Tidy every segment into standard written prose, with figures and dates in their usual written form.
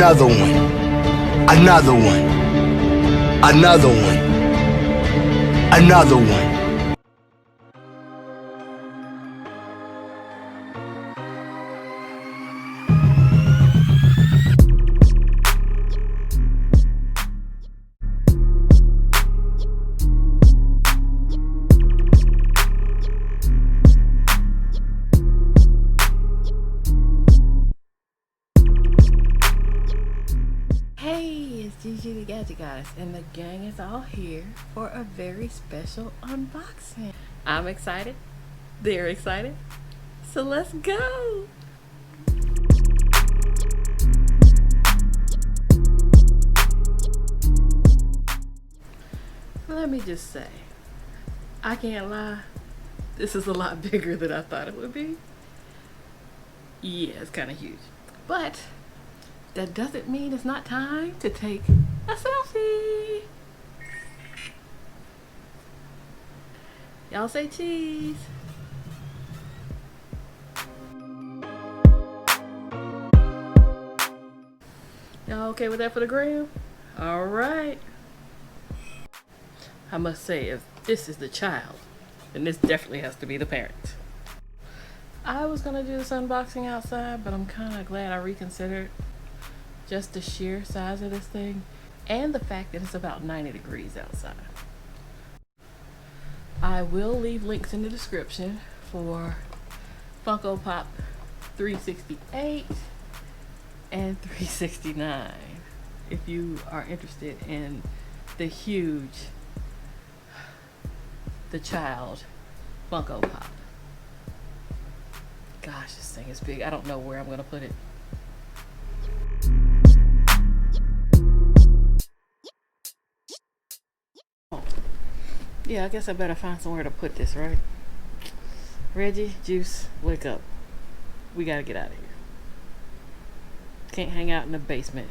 Another one. Another one. Another one. Another one. Hey, it's Gigi the Gadget Goddess, and the gang is all here for a very special unboxing. I'm excited. They're excited. So let's go. Let me just say, I can't lie. This is a lot bigger than I thought it would be. Yeah, it's kind of huge. But that doesn't mean it's not time to take a selfie. Y'all say cheese. Y'all okay with that for the gram? All right. I must say, if this is the child, then this definitely has to be the parent. I was gonna do this unboxing outside, but I'm kind of glad I reconsidered. Just the sheer size of this thing and the fact that it's about 90 degrees outside. I will leave links in the description for Funko Pop 368 and 369 if you are interested in the huge, the child Funko Pop. Gosh, this thing is big. I don't know where I'm gonna put it. Yeah, I guess I better find somewhere to put this, right? Reggie, Juice, wake up. We gotta get out of here. Can't hang out in the basement.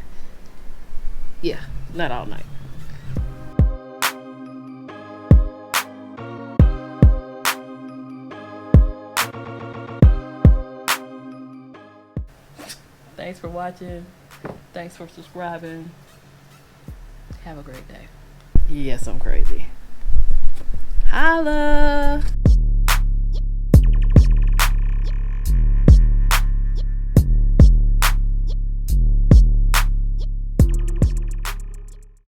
Yeah, not all night. Thanks for watching. Thanks for subscribing. Have a great day. Yes, I'm crazy. Holla!